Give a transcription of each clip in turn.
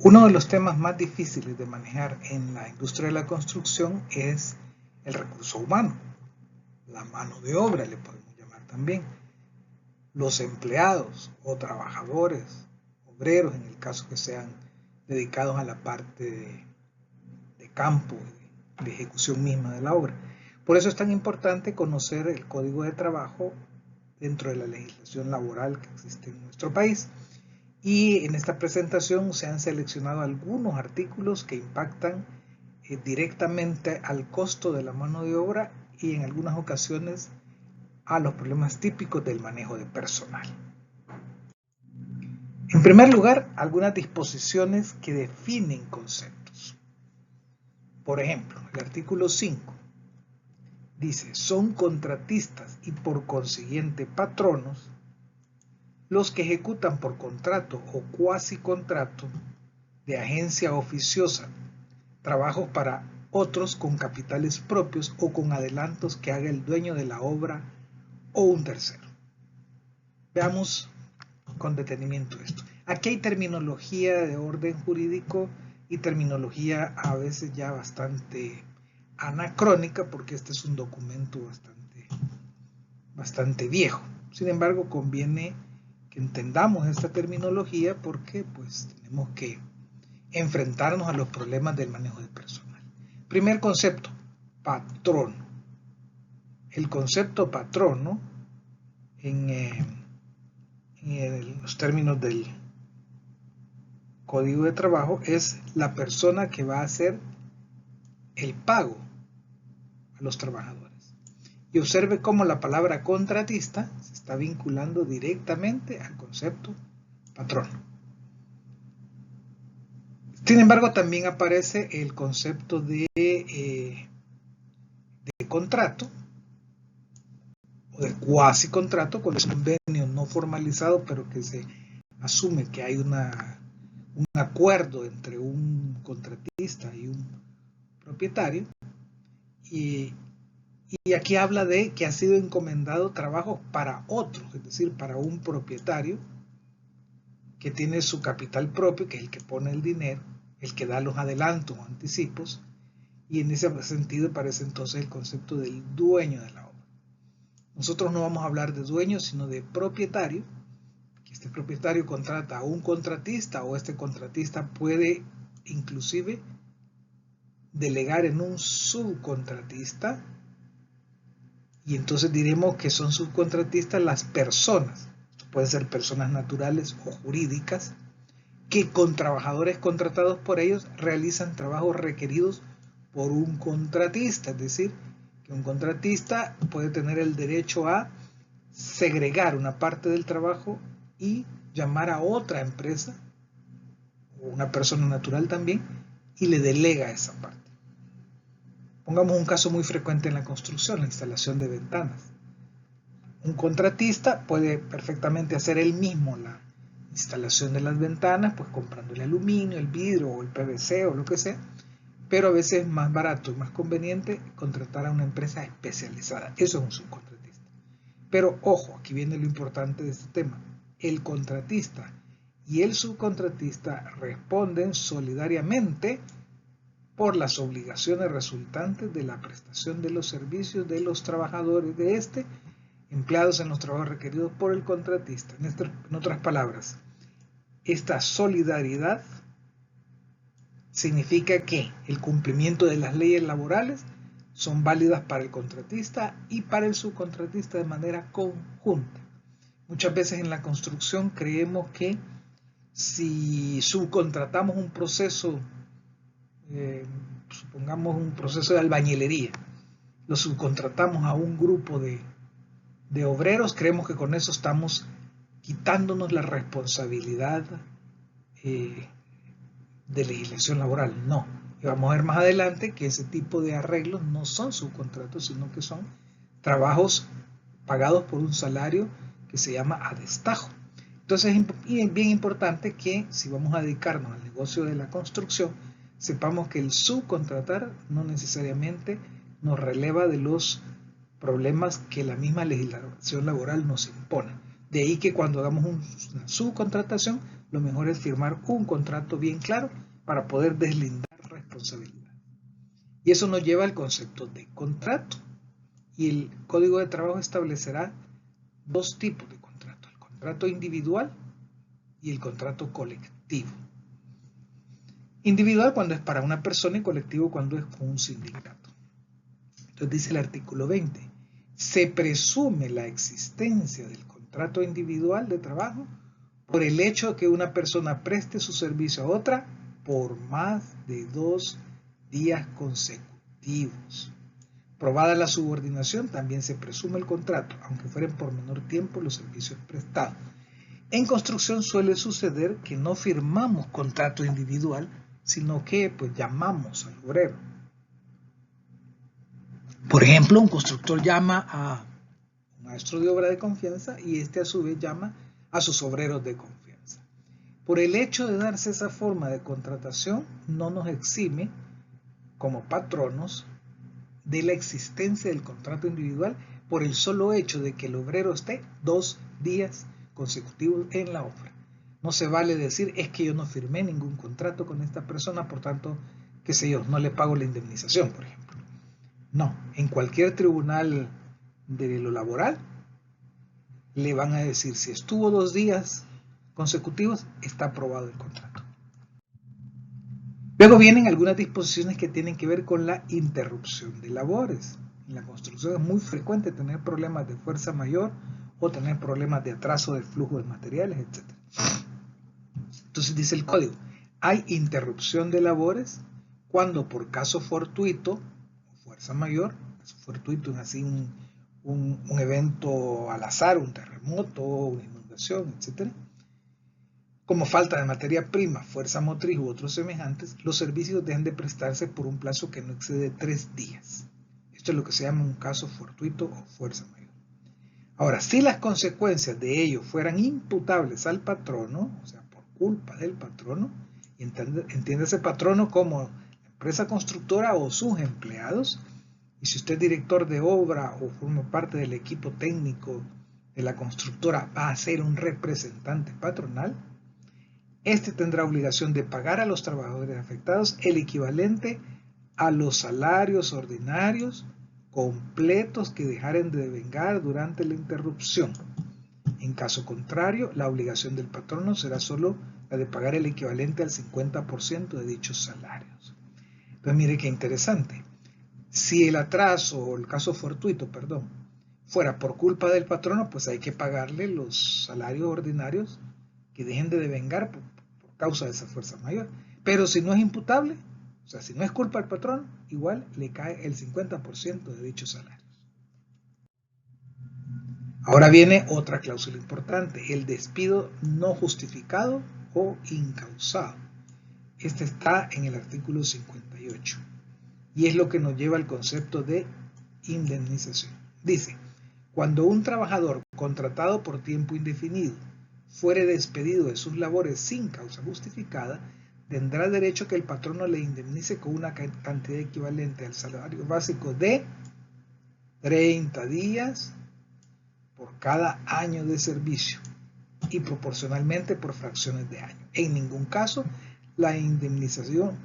Uno de los temas más difíciles de manejar en la industria de la construcción es el recurso humano, la mano de obra le podemos llamar también, los empleados o trabajadores, obreros en el caso que sean dedicados a la parte de campo, de ejecución misma de la obra. Por eso es tan importante conocer el código de trabajo dentro de la legislación laboral que existe en nuestro país. Y en esta presentación se han seleccionado algunos artículos que impactan directamente al costo de la mano de obra y en algunas ocasiones a los problemas típicos del manejo de personal. En primer lugar, algunas disposiciones que definen conceptos. Por ejemplo, el artículo 5 dice, son contratistas y por consiguiente patronos los que ejecutan por contrato o cuasi contrato de agencia oficiosa trabajos para otros con capitales propios o con adelantos que haga el dueño de la obra o un tercero. Veamos con detenimiento esto. Aquí hay terminología de orden jurídico y terminología a veces ya bastante anacrónica porque este es un documento bastante viejo. Sin embargo, conviene que entendamos esta terminología porque pues tenemos que enfrentarnos a los problemas del manejo de personal. Primer concepto, patrono. El concepto patrono en los términos del Código de Trabajo es la persona que va a hacer el pago a los trabajadores. Y observe cómo la palabra contratista se está vinculando directamente al concepto patrono. Sin embargo, también aparece el concepto de contrato o de cuasi contrato, cuando es un convenio no formalizado, pero que se asume que hay un acuerdo entre un contratista y un propietario. Y aquí habla de que ha sido encomendado trabajo para otros, es decir, para un propietario que tiene su capital propio, que es el que pone el dinero, el que da los adelantos o anticipos, y en ese sentido aparece entonces el concepto del dueño de la obra. Nosotros no vamos a hablar de dueño, sino de propietario, que este propietario contrata a un contratista o este contratista puede inclusive delegar en un subcontratista y entonces diremos que son subcontratistas las personas, pueden ser personas naturales o jurídicas, que con trabajadores contratados por ellos realizan trabajos requeridos por un contratista, es decir, que un contratista puede tener el derecho a segregar una parte del trabajo y llamar a otra empresa o una persona natural también y le delega esa parte. Pongamos un caso muy frecuente en la construcción, la instalación de ventanas. Un contratista puede perfectamente hacer él mismo la instalación de las ventanas, pues comprando el aluminio, el vidrio o el PVC o lo que sea, pero a veces es más barato y más conveniente contratar a una empresa especializada. Eso es un subcontratista. Pero ojo, aquí viene lo importante de este tema. El contratista y el subcontratista responden solidariamente por las obligaciones resultantes de la prestación de los servicios de los trabajadores de este, empleados en los trabajos requeridos por el contratista. En otras palabras, esta solidaridad significa que el cumplimiento de las leyes laborales son válidas para el contratista y para el subcontratista de manera conjunta. Muchas veces en la construcción creemos que si subcontratamos un proceso, supongamos un proceso de albañilería, lo subcontratamos a un grupo de obreros, creemos que con eso estamos quitándonos la responsabilidad de legislación laboral. No, y vamos a ver más adelante que ese tipo de arreglos no son subcontratos, sino que son trabajos pagados por un salario que se llama a destajo. Entonces es bien importante que si vamos a dedicarnos al negocio de la construcción, sepamos que el subcontratar no necesariamente nos releva de los problemas que la misma legislación laboral nos impone. De ahí que cuando hagamos una subcontratación lo mejor es firmar un contrato bien claro para poder deslindar responsabilidad. Y eso nos lleva al concepto de contrato. Y el Código de Trabajo establecerá dos tipos de contrato: el contrato individual y el contrato colectivo. Individual cuando es para una persona y colectivo cuando es con un sindicato. Entonces dice el artículo 20, se presume la existencia del contrato individual de trabajo por el hecho de que una persona preste su servicio a otra por más de 2 días consecutivos. Probada la subordinación, también se presume el contrato, aunque fueren por menor tiempo los servicios prestados. En construcción suele suceder que no firmamos contrato individual, sino que pues llamamos al obrero. Por ejemplo, un constructor llama a un maestro de obra de confianza y este a su vez llama a sus obreros de confianza. Por el hecho de darse esa forma de contratación, no nos exime como patronos de la existencia del contrato individual por el solo hecho de que el obrero esté 2 días consecutivos en la obra. No se vale decir, es que yo no firmé ningún contrato con esta persona, por tanto, qué sé yo, no le pago la indemnización, por ejemplo. No, en cualquier tribunal de lo laboral le van a decir, si estuvo 2 días consecutivos, está aprobado el contrato. Luego vienen algunas disposiciones que tienen que ver con la interrupción de labores. En la construcción es muy frecuente tener problemas de fuerza mayor o tener problemas de atraso del flujo de materiales, etc. Entonces dice el código, hay interrupción de labores cuando por caso fortuito o fuerza mayor, caso fortuito es así un evento al azar, un terremoto, una inundación, etc. Como falta de materia prima, fuerza motriz u otros semejantes, los servicios dejan de prestarse por un plazo que no excede 3 días. Esto es lo que se llama un caso fortuito o fuerza mayor. Ahora, si las consecuencias de ello fueran imputables al patrono, o sea, por culpa del patrono, entiéndase patrono como la empresa constructora o sus empleados, y si usted es director de obra o forma parte del equipo técnico de la constructora, va a ser un representante patronal, este tendrá obligación de pagar a los trabajadores afectados el equivalente a los salarios ordinarios completos que dejaren de devengar durante la interrupción. En caso contrario, la obligación del patrono será solo la de pagar el equivalente al 50% de dichos salarios. Entonces mire qué interesante. Si el atraso o el caso fortuito, fuera por culpa del patrono, pues hay que pagarle los salarios ordinarios que dejen de devengar por causa de esa fuerza mayor. Pero si no es imputable, o sea, si no es culpa del patrón, igual le cae el 50% de dichos salarios. Ahora viene otra cláusula importante, el despido no justificado o incausado. Este está en el artículo 58 y es lo que nos lleva al concepto de indemnización. Dice, cuando un trabajador contratado por tiempo indefinido fuere despedido de sus labores sin causa justificada, tendrá derecho a que el patrono le indemnice con una cantidad equivalente al salario básico de 30 días por cada año de servicio y proporcionalmente por fracciones de año. En ningún caso la indemnización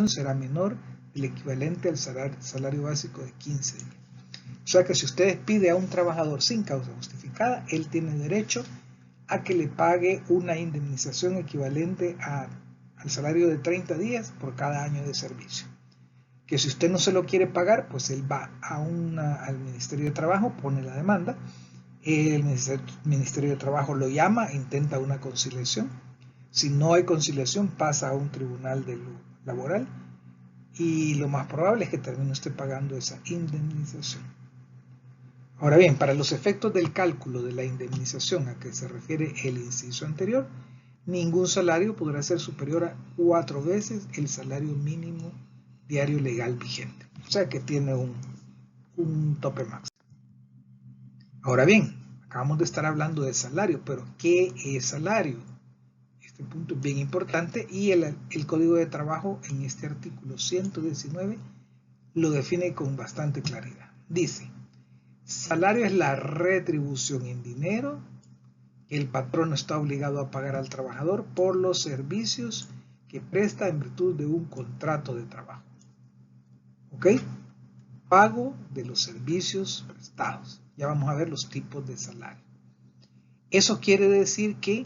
será menor del equivalente al salario básico de 15 días. O sea que si usted despide a un trabajador sin causa justificada, él tiene derecho a que le pague una indemnización equivalente al salario de 30 días por cada año de servicio. Que si usted no se lo quiere pagar, pues él va al Ministerio de Trabajo, pone la demanda, el Ministerio de Trabajo lo llama, intenta una conciliación. Si no hay conciliación, pasa a un tribunal de lo laboral y lo más probable es que termine usted pagando esa indemnización. Ahora bien, para los efectos del cálculo de la indemnización a que se refiere el inciso anterior, ningún salario podrá ser superior a 4 veces el salario mínimo diario legal vigente. O sea que tiene un tope máximo. Ahora bien, acabamos de estar hablando de salario, pero ¿qué es salario? Este punto es bien importante y el Código de Trabajo en este artículo 119 lo define con bastante claridad. Dice, salario es la retribución en dinero que el patrono está obligado a pagar al trabajador por los servicios que presta en virtud de un contrato de trabajo. ¿Ok? Pago de los servicios prestados. Ya vamos a ver los tipos de salario. Eso quiere decir que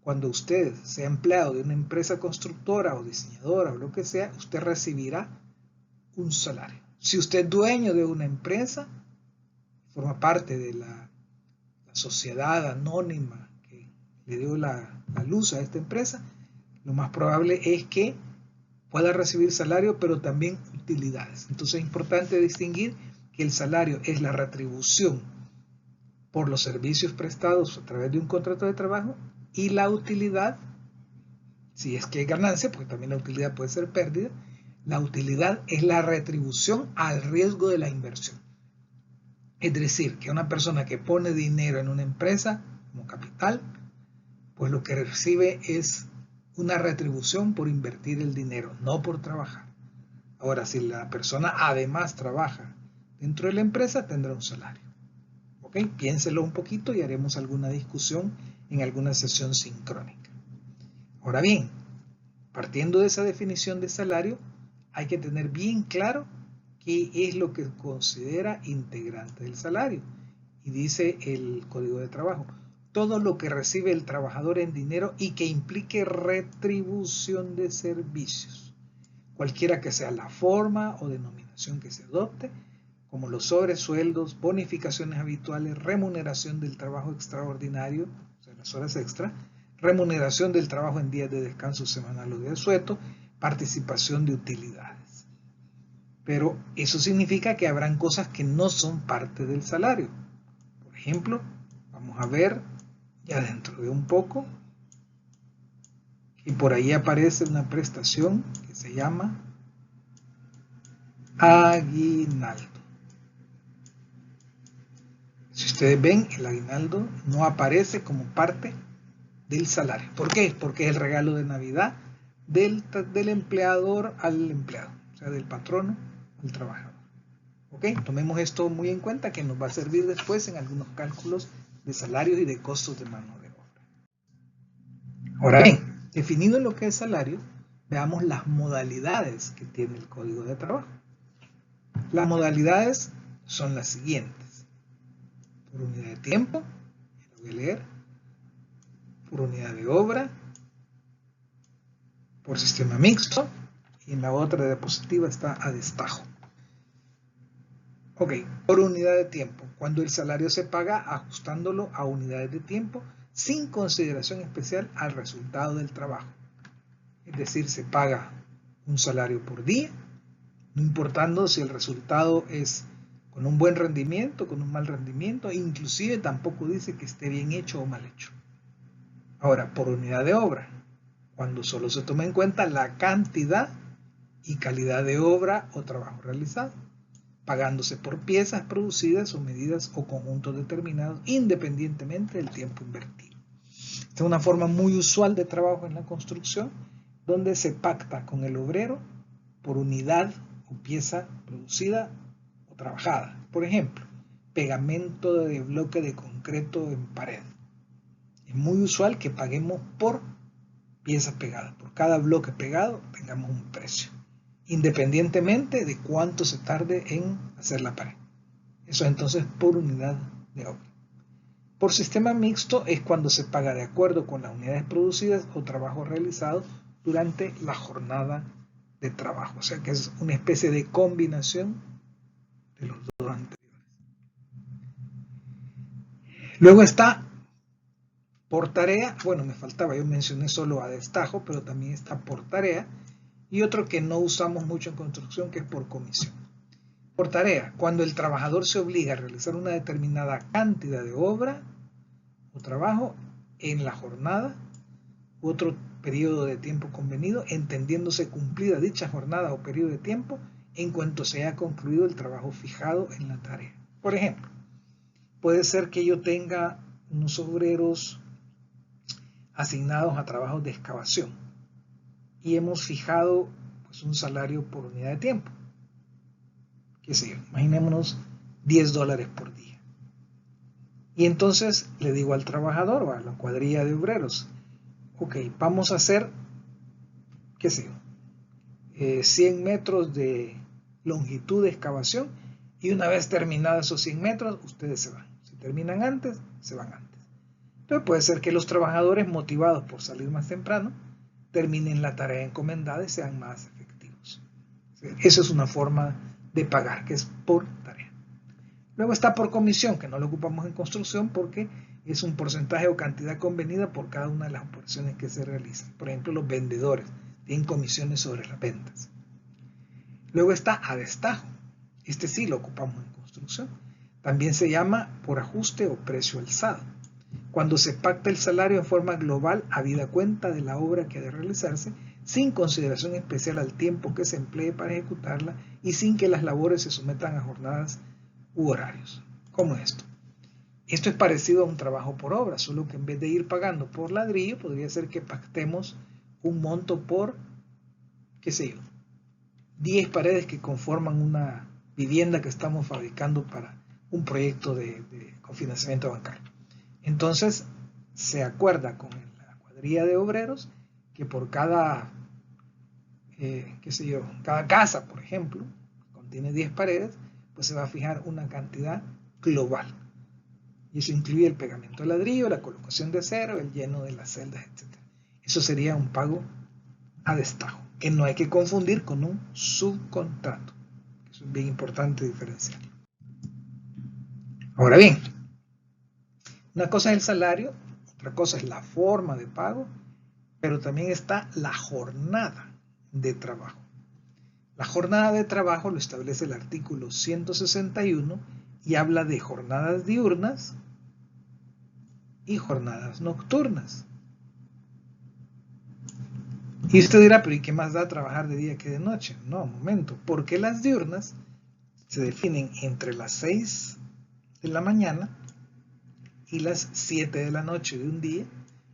cuando usted sea empleado de una empresa constructora o diseñadora o lo que sea, usted recibirá un salario. Si usted es dueño de una empresa, forma parte de la sociedad anónima que le dio la luz a esta empresa, lo más probable es que pueda recibir salario, pero también utilidades. Entonces es importante distinguir que el salario es la retribución por los servicios prestados a través de un contrato de trabajo, y la utilidad, si es que hay ganancia, porque también la utilidad puede ser pérdida, la utilidad es la retribución al riesgo de la inversión. Es decir, que una persona que pone dinero en una empresa como capital, pues lo que recibe es una retribución por invertir el dinero, no por trabajar. Ahora, si la persona además trabaja dentro de la empresa, tendrá un salario. ¿Ok? Piénselo un poquito y haremos alguna discusión en alguna sesión sincrónica. Ahora bien, partiendo de esa definición de salario, hay que tener bien claro qué es lo que considera integrante del salario. Y dice el Código de Trabajo: todo lo que recibe el trabajador en dinero y que implique retribución de servicios, cualquiera que sea la forma o denominación que se adopte, como los sobresueldos, bonificaciones habituales, remuneración del trabajo extraordinario, o sea, las horas extra, remuneración del trabajo en días de descanso semanal o de asueto, participación de utilidades. Pero eso significa que habrán cosas que no son parte del salario. Por ejemplo, vamos a ver ya dentro de un poco que por ahí aparece una prestación que se llama aguinaldo. Si ustedes ven, el aguinaldo no aparece como parte del salario. ¿Por qué? Porque es el regalo de Navidad del empleador al empleado, o sea, del patrono al trabajador. ¿Ok? Tomemos esto muy en cuenta, que nos va a servir después en algunos cálculos de salarios y de costos de mano de obra. Ahora bien, definido lo que es salario, veamos las modalidades que tiene el Código de Trabajo. Las modalidades son las siguientes: por unidad de tiempo, lo voy a leer, por unidad de obra, por sistema mixto, y en la otra diapositiva está a destajo. Ok, por unidad de tiempo, cuando el salario se paga ajustándolo a unidades de tiempo sin consideración especial al resultado del trabajo. Es decir, se paga un salario por día, no importando si el resultado es con un buen rendimiento, con un mal rendimiento, inclusive tampoco dice que esté bien hecho o mal hecho. Ahora, por unidad de obra, cuando solo se toma en cuenta la cantidad y calidad de obra o trabajo realizado, pagándose por piezas producidas o medidas o conjuntos determinados independientemente del tiempo invertido. Esta es una forma muy usual de trabajo en la construcción, donde se pacta con el obrero por unidad o pieza producida o trabajada. Por ejemplo, pegamento de bloque de concreto en pared. Es muy usual que paguemos por pieza pegada. Por cada bloque pegado tengamos un precio, independientemente de cuánto se tarde en hacer la pared. Eso es entonces por unidad de obra. Por sistema mixto es cuando se paga de acuerdo con las unidades producidas o trabajo realizado durante la jornada de trabajo. O sea que es una especie de combinación de los dos anteriores. Luego está por tarea. Bueno, me faltaba, yo mencioné solo a destajo, pero también está por tarea. Y otro que no usamos mucho en construcción, que es por comisión. Por tarea, cuando el trabajador se obliga a realizar una determinada cantidad de obra o trabajo en la jornada u otro periodo de tiempo convenido, entendiéndose cumplida dicha jornada o periodo de tiempo en cuanto se haya concluido el trabajo fijado en la tarea. Por ejemplo, puede ser que yo tenga unos obreros asignados a trabajos de excavación y hemos fijado pues un salario por unidad de tiempo. Qué sé yo, imaginémonos $10 por día. Y entonces le digo al trabajador o a la cuadrilla de obreros, ok, vamos a hacer, qué sé yo, 100 metros de longitud de excavación y una vez terminados esos 100 metros, ustedes se van. Si terminan antes, se van antes. Entonces puede ser que los trabajadores motivados por salir más temprano terminen la tarea encomendada y sean más efectivos. Esa es una forma de pagar, que es por tarea. Luego está por comisión, que no lo ocupamos en construcción porque es un porcentaje o cantidad convenida por cada una de las operaciones que se realizan. Por ejemplo, los vendedores tienen comisiones sobre las ventas. Luego está a destajo. Este sí lo ocupamos en construcción. También se llama por ajuste o precio alzado. Cuando se pacta el salario en forma global, habida cuenta de la obra que ha de realizarse, sin consideración especial al tiempo que se emplee para ejecutarla y sin que las labores se sometan a jornadas u horarios. ¿Cómo es esto? Esto es parecido a un trabajo por obra, solo que en vez de ir pagando por ladrillo, podría ser que pactemos un monto por, qué sé yo, 10 paredes que conforman una vivienda que estamos fabricando para un proyecto de cofinanciamiento bancario. Entonces, se acuerda con la cuadrilla de obreros que por cada, qué sé yo, cada casa, por ejemplo, contiene 10 paredes, pues se va a fijar una cantidad global. Y eso incluye el pegamento de ladrillo, la colocación de acero, el lleno de las celdas, etc. Eso sería un pago a destajo, que no hay que confundir con un subcontrato. Eso es bien importante diferenciarlo. Ahora bien, una cosa es el salario, otra cosa es la forma de pago, pero también está la jornada de trabajo. La jornada de trabajo lo establece el artículo 161 y habla de jornadas diurnas y jornadas nocturnas. Y usted dirá, pero ¿y qué más da trabajar de día que de noche? No, un momento, porque las diurnas se definen entre las 6 de la mañana y las 7 de la noche de un día,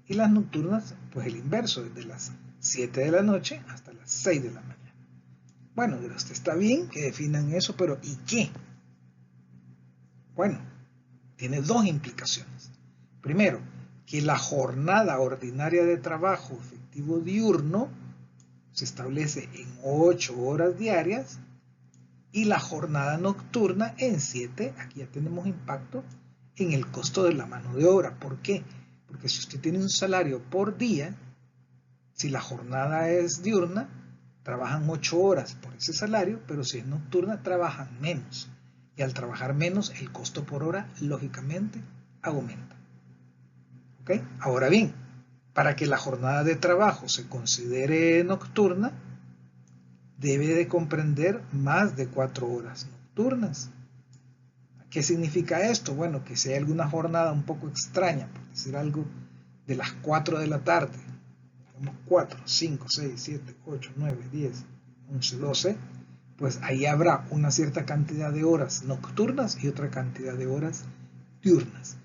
y las nocturnas, pues el inverso, desde las 7 de la noche hasta las 6 de la mañana. Bueno, usted está bien que definan eso, pero ¿y qué? Bueno, tiene dos implicaciones. Primero, que la jornada ordinaria de trabajo efectivo diurno se establece en 8 horas diarias y la jornada nocturna en 7. Aquí ya tenemos impacto en el costo de la mano de obra. ¿Por qué? Porque si usted tiene un salario por día, si la jornada es diurna, trabajan 8 horas por ese salario, pero si es nocturna, trabajan menos. Y al trabajar menos, el costo por hora, lógicamente, aumenta. ¿Ok? Ahora bien, para que la jornada de trabajo se considere nocturna, debe de comprender más de 4 horas nocturnas. ¿Qué significa esto? Bueno, que si hay alguna jornada un poco extraña, por decir algo, de las 4 de la tarde, 4, 5, 6, 7, 8, 9, 10, 11, 12, pues ahí habrá una cierta cantidad de horas nocturnas y otra cantidad de horas diurnas.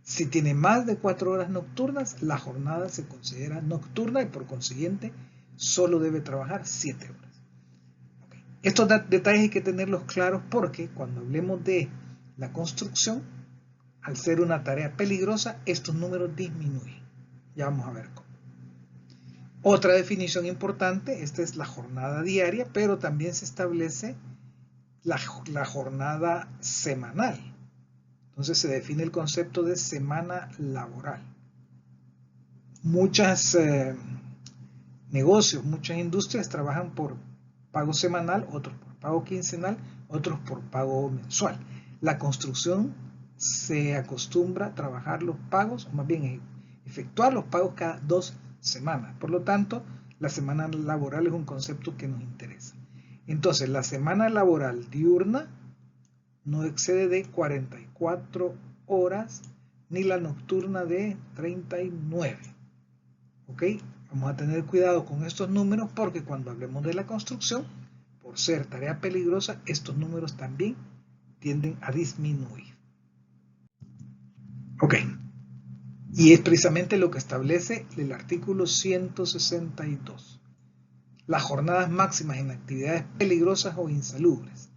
Si tiene más de 4 horas nocturnas, la jornada se considera nocturna y por consiguiente solo debe trabajar 7 horas. Okay. Estos detalles hay que tenerlos claros porque cuando hablemos de la construcción, al ser una tarea peligrosa, estos números disminuyen. Ya vamos a ver cómo. Otra definición importante, esta es la jornada diaria, pero también se establece la jornada semanal. Entonces se define el concepto de semana laboral. Muchos negocios, muchas industrias trabajan por pago semanal, otros por pago quincenal, otros por pago mensual. La construcción se acostumbra a trabajar los pagos, o más bien efectuar los pagos cada 2 semanas. Por lo tanto, la semana laboral es un concepto que nos interesa. Entonces, la semana laboral diurna no excede de 44 horas, ni la nocturna de 39. ¿Ok? Vamos a tener cuidado con estos números porque cuando hablemos de la construcción, por ser tarea peligrosa, estos números también tienden a disminuir. Ok. Y es precisamente lo que establece el artículo 162. Las jornadas máximas en actividades peligrosas o insalubres.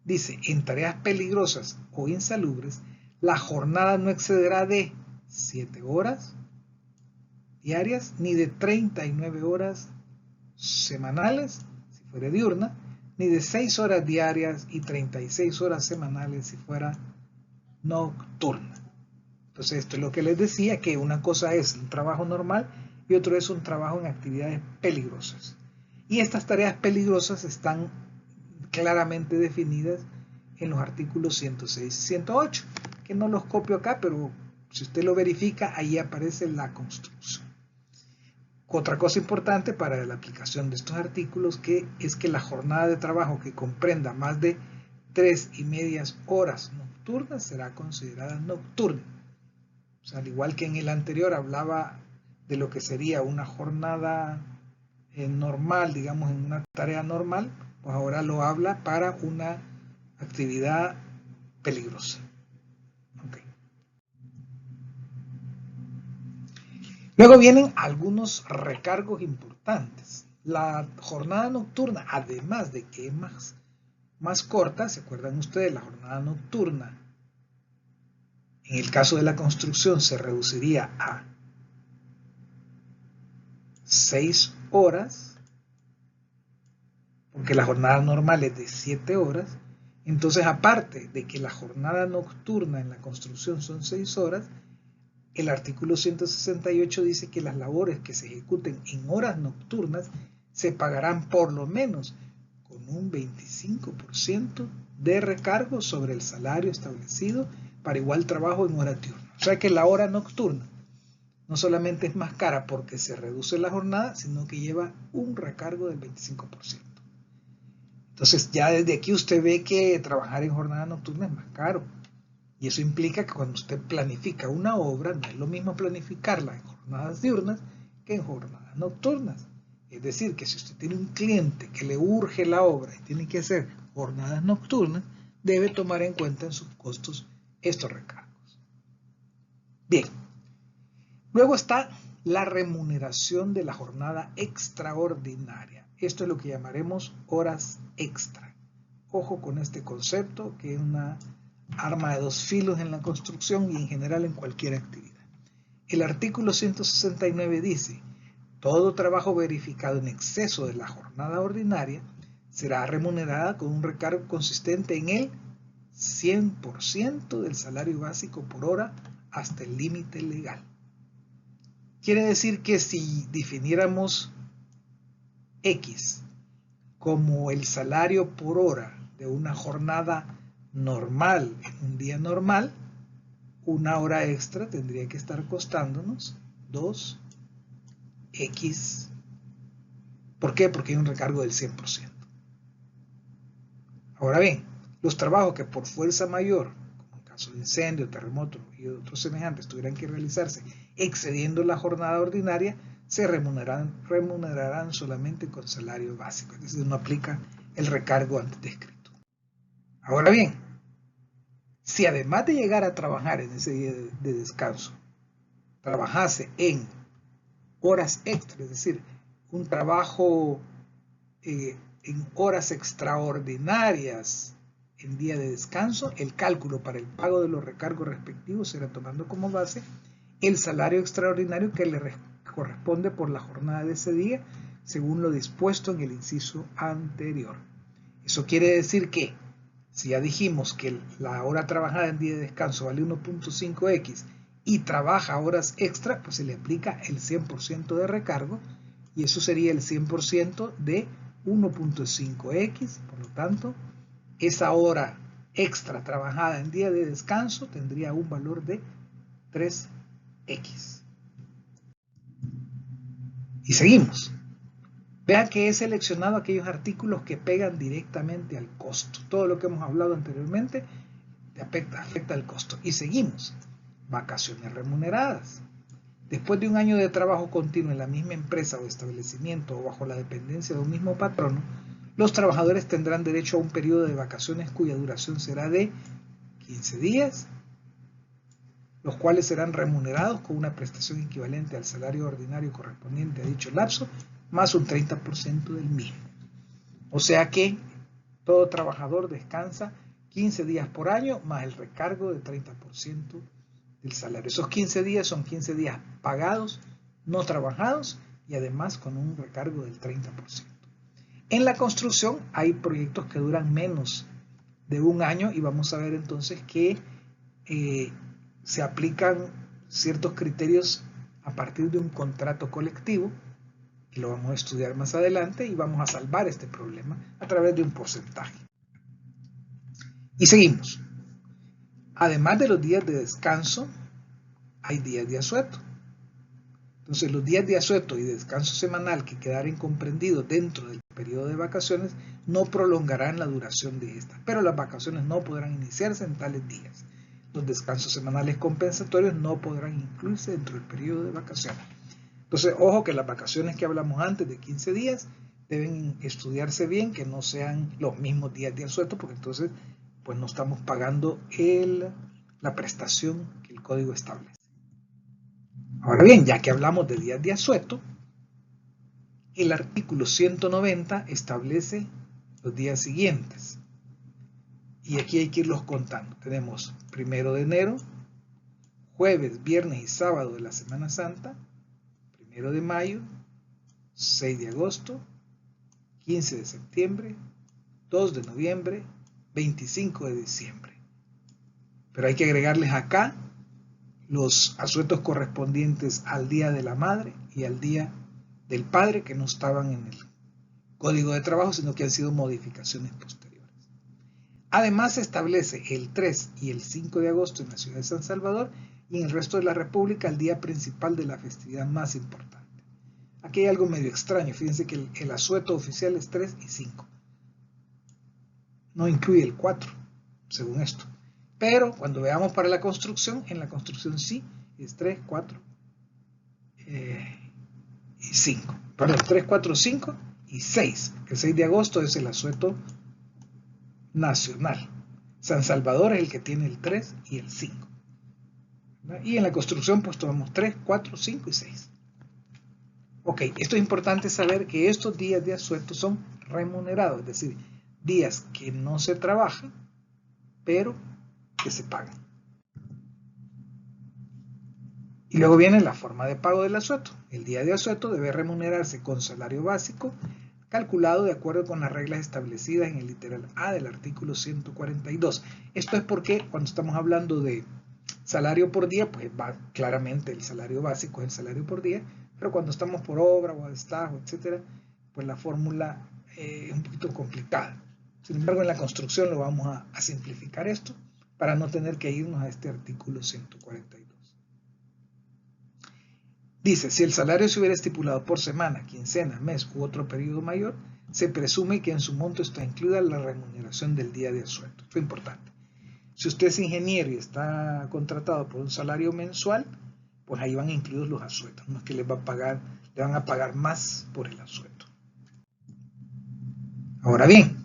Dice, en tareas peligrosas o insalubres, la jornada no excederá de 7 horas diarias ni de 39 horas semanales si fuera diurna, ni de 6 horas diarias y 36 horas semanales si fuera nocturna. Entonces esto es lo que les decía, que una cosa es un trabajo normal y otro es un trabajo en actividades peligrosas. Y estas tareas peligrosas están claramente definidas en los artículos 106 y 108, que no los copio acá, pero si usted lo verifica, ahí aparece la construcción. Otra cosa importante para la aplicación de estos artículos es que la jornada de trabajo que comprenda más de 3,5 horas nocturnas será considerada nocturna. O sea, al igual que en el anterior hablaba de lo que sería una jornada normal, digamos en una tarea normal, pues ahora lo habla para una actividad peligrosa. Okay. Luego vienen algunos recargos importantes. La jornada nocturna, además de que es más corta, ¿se acuerdan ustedes? La jornada nocturna, en el caso de la construcción, se reduciría a 6 horas, porque la jornada normal es de 7 horas. Entonces, aparte de que la jornada nocturna en la construcción son 6 horas, el artículo 168 dice que las labores que se ejecuten en horas nocturnas se pagarán por lo menos con un 25% de recargo sobre el salario establecido para igual trabajo en hora diurna. O sea que la hora nocturna no solamente es más cara porque se reduce la jornada, sino que lleva un recargo del 25%. Entonces ya desde aquí usted ve que trabajar en jornada nocturna es más caro. Y eso implica que cuando usted planifica una obra, no es lo mismo planificarla en jornadas diurnas que en jornadas nocturnas. Es decir, que si usted tiene un cliente que le urge la obra y tiene que hacer jornadas nocturnas, debe tomar en cuenta en sus costos estos recargos. Bien, luego está la remuneración de la jornada extraordinaria. Esto es lo que llamaremos horas extra. Ojo con este concepto, que es una arma de dos filos en la construcción y en general en cualquier actividad. El artículo 169 dice: todo trabajo verificado en exceso de la jornada ordinaria será remunerada con un recargo consistente en el 100% del salario básico por hora hasta el límite legal. Quiere decir que si definiéramos X como el salario por hora de una jornada normal en un día normal, una hora extra tendría que estar costándonos 2x. ¿Por qué? Porque hay un recargo del 100%. Ahora bien, los trabajos que por fuerza mayor, como en caso de incendio, terremoto y otros semejantes, tuvieran que realizarse excediendo la jornada ordinaria, se remunerarán solamente con salario básico, es decir, no aplica el recargo antes descrito. Ahora bien, si además de llegar a trabajar en ese día de descanso, trabajase en horas extras, es decir, un trabajo en horas extraordinarias en día de descanso, el cálculo para el pago de los recargos respectivos será tomando como base el salario extraordinario que le corresponde por la jornada de ese día, según lo dispuesto en el inciso anterior. Eso quiere decir que si ya dijimos que la hora trabajada en día de descanso vale 1.5x y trabaja horas extra, pues se le aplica el 100% de recargo y eso sería el 100% de 1.5x. Por lo tanto, esa hora extra trabajada en día de descanso tendría un valor de 3x. Y seguimos. Vean que he seleccionado aquellos artículos que pegan directamente al costo. Todo lo que hemos hablado anteriormente afecta al costo. Y seguimos. Vacaciones remuneradas. Después de un año de trabajo continuo en la misma empresa o establecimiento o bajo la dependencia de un mismo patrono, los trabajadores tendrán derecho a un periodo de vacaciones cuya duración será de 15 días, los cuales serán remunerados con una prestación equivalente al salario ordinario correspondiente a dicho lapso, más un 30% del mismo. O sea que todo trabajador descansa 15 días por año más el recargo del 30% del salario. Esos 15 días son 15 días pagados, no trabajados y además con un recargo del 30%. En la construcción hay proyectos que duran menos de un año y vamos a ver entonces que se aplican ciertos criterios a partir de un contrato colectivo, y lo vamos a estudiar más adelante, y vamos a salvar este problema a través de un porcentaje. Y seguimos. Además de los días de descanso, hay días de asueto. Entonces, los días de asueto y descanso semanal que quedaren comprendidos dentro del periodo de vacaciones no prolongarán la duración de esta, pero las vacaciones no podrán iniciarse en tales días. Los descansos semanales compensatorios no podrán incluirse dentro del periodo de vacaciones. Entonces, ojo que las vacaciones que hablamos antes de 15 días deben estudiarse bien, que no sean los mismos días de asueto, porque entonces pues no estamos pagando la prestación que el código establece. Ahora bien, ya que hablamos de días de asueto, el artículo 190 establece los días siguientes. Y aquí hay que irlos contando. Tenemos 1 de enero, jueves, viernes y sábado de la Semana Santa, 1 de mayo, 6 de agosto, 15 de septiembre, 2 de noviembre, 25 de diciembre. Pero hay que agregarles acá los asuetos correspondientes al Día de la Madre y al Día del Padre, que no estaban en el Código de Trabajo, sino que han sido modificaciones posteriores. Además, se establece el 3 y el 5 de agosto en la ciudad de San Salvador y en el resto de la República el día principal de la festividad más importante. Aquí hay algo medio extraño. Fíjense que el asueto oficial es 3 y 5. No incluye el 4, según esto. Pero cuando veamos para la construcción, en la construcción sí, es 3, 4 y 5. Perdón, 3, 4, 5 y 6. El 6 de agosto es el asueto nacional. San Salvador es el que tiene el 3 y el 5. Y en la construcción pues tomamos 3, 4, 5 y 6. Ok, esto es importante saber que estos días de asueto son remunerados, es decir, días que no se trabajan, pero que se pagan. Y luego viene la forma de pago del asueto. El día de asueto debe remunerarse con salario básico, calculado de acuerdo con las reglas establecidas en el literal A del artículo 142. Esto es porque cuando estamos hablando de salario por día, pues va claramente el salario básico es el salario por día, pero cuando estamos por obra o a destajo, etcétera, pues la fórmula es un poquito complicada. Sin embargo, en la construcción lo vamos a simplificar esto para no tener que irnos a este artículo 142. Dice, si el salario se hubiera estipulado por semana, quincena, mes u otro periodo mayor, se presume que en su monto está incluida la remuneración del día de asueto. Esto es importante. Si usted es ingeniero y está contratado por un salario mensual, pues ahí van incluidos los asuetos. No es que le van a pagar más por el asueto. Ahora bien,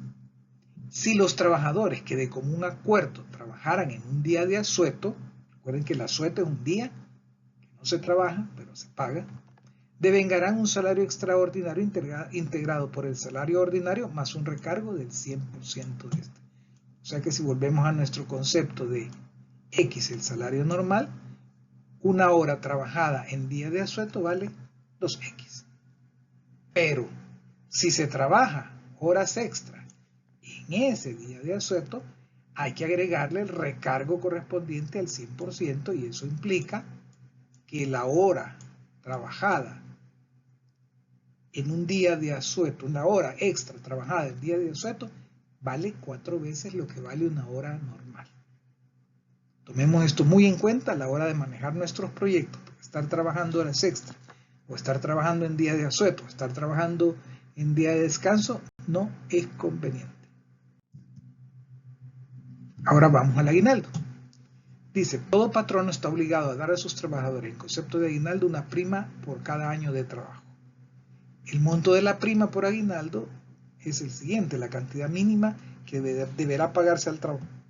si los trabajadores que de común acuerdo trabajaran en un día de asueto, recuerden que el asueto es un día que no se trabaja, pero se paga, devengarán un salario extraordinario integrado por el salario ordinario más un recargo del 100% de este. O sea que si volvemos a nuestro concepto de X, el salario normal, una hora trabajada en día de asueto vale 2X. Pero si se trabaja horas extra en ese día de asueto, hay que agregarle el recargo correspondiente al 100% y eso implica que la hora trabajada en un día de asueto, una hora extra trabajada en día de asueto, vale 4 veces lo que vale una hora normal. Tomemos esto muy en cuenta a la hora de manejar nuestros proyectos, porque estar trabajando horas extra, o estar trabajando en día de asueto, o estar trabajando en día de descanso, no es conveniente. Ahora vamos al aguinaldo. Dice, todo patrono está obligado a dar a sus trabajadores en concepto de aguinaldo una prima por cada año de trabajo. El monto de la prima por aguinaldo es el siguiente, la cantidad mínima que deberá pagarse al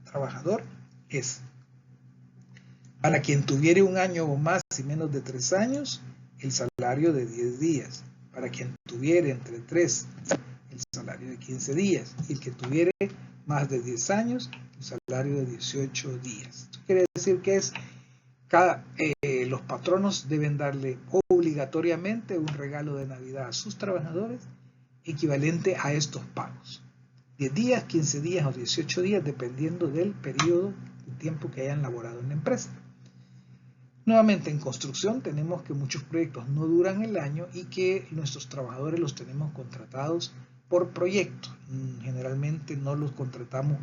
trabajador es, para quien tuviere un año o más y menos de 3 años, el salario de 10 días, para quien tuviere entre 3, el salario de 15 días, y el que tuviere más de 10 años, el salario de 18 días. Esto quiere decir que los patronos deben darle obligatoriamente un regalo de Navidad a sus trabajadores equivalente a estos pagos. 10 días, 15 días o 18 días, dependiendo del periodo de tiempo que hayan laborado en la empresa. Nuevamente, en construcción tenemos que muchos proyectos no duran el año y que nuestros trabajadores los tenemos contratados por proyecto. Generalmente no los contratamos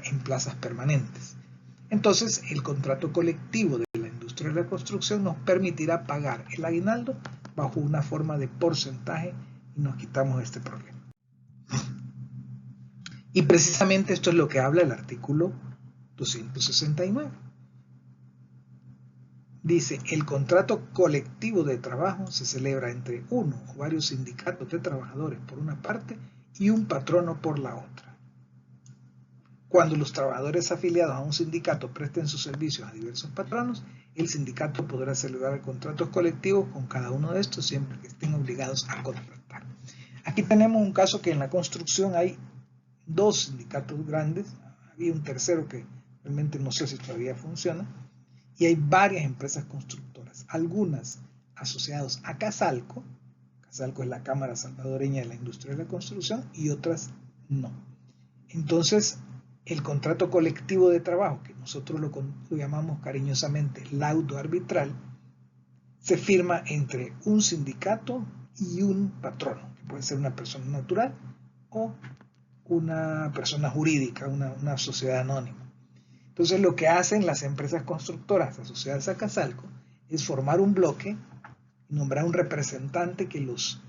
en plazas permanentes. Entonces, el contrato colectivo de la industria de la construcción nos permitirá pagar el aguinaldo bajo una forma de porcentaje y nos quitamos este problema. Y precisamente esto es lo que habla el artículo 269. Dice, el contrato colectivo de trabajo se celebra entre uno o varios sindicatos de trabajadores por una parte y un patrono por la otra. Cuando los trabajadores afiliados a un sindicato presten sus servicios a diversos patronos, el sindicato podrá celebrar contratos colectivos con cada uno de estos siempre que estén obligados a contratar. Aquí tenemos un caso que en la construcción hay dos sindicatos grandes, había un tercero que realmente no sé si todavía funciona, y hay varias empresas constructoras, algunas asociadas a Casalco. Casalco es la Cámara Salvadoreña de la Industria de la Construcción, y otras no. Entonces, el contrato colectivo de trabajo, que nosotros lo llamamos cariñosamente laudo arbitral, se firma entre un sindicato y un patrono, que puede ser una persona natural o una persona jurídica, una sociedad anónima. Entonces, lo que hacen las empresas constructoras asociadas a Casalco es formar un bloque y nombrar un representante que les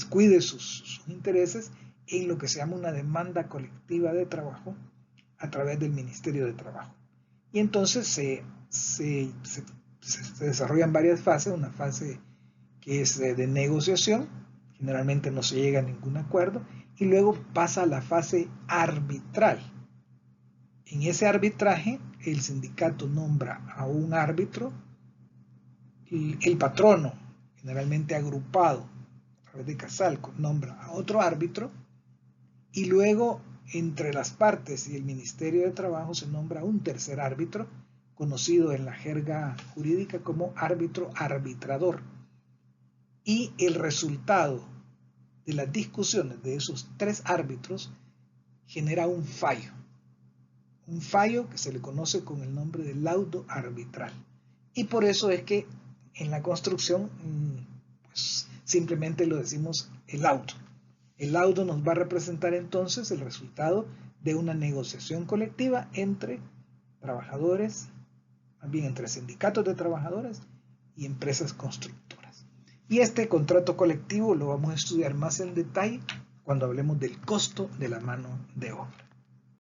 cuide sus intereses en lo que se llama una demanda colectiva de trabajo a través del Ministerio de Trabajo. Y entonces se desarrollan varias fases, una fase que es de negociación, generalmente no se llega a ningún acuerdo, y luego pasa a la fase arbitral. En ese arbitraje, el sindicato nombra a un árbitro, el patrono, generalmente agrupado a través de Casalco, nombra a otro árbitro, y luego entre las partes y el Ministerio de Trabajo se nombra un tercer árbitro, conocido en la jerga jurídica como árbitro arbitrador. Y el resultado de las discusiones de esos tres árbitros genera un fallo que se le conoce con el nombre de laudo arbitral. Y por eso es que en la construcción pues, simplemente lo decimos el laudo. El laudo nos va a representar entonces el resultado de una negociación colectiva entre trabajadores, más bien entre sindicatos de trabajadores y empresas constructoras. Y este contrato colectivo lo vamos a estudiar más en detalle cuando hablemos del costo de la mano de obra.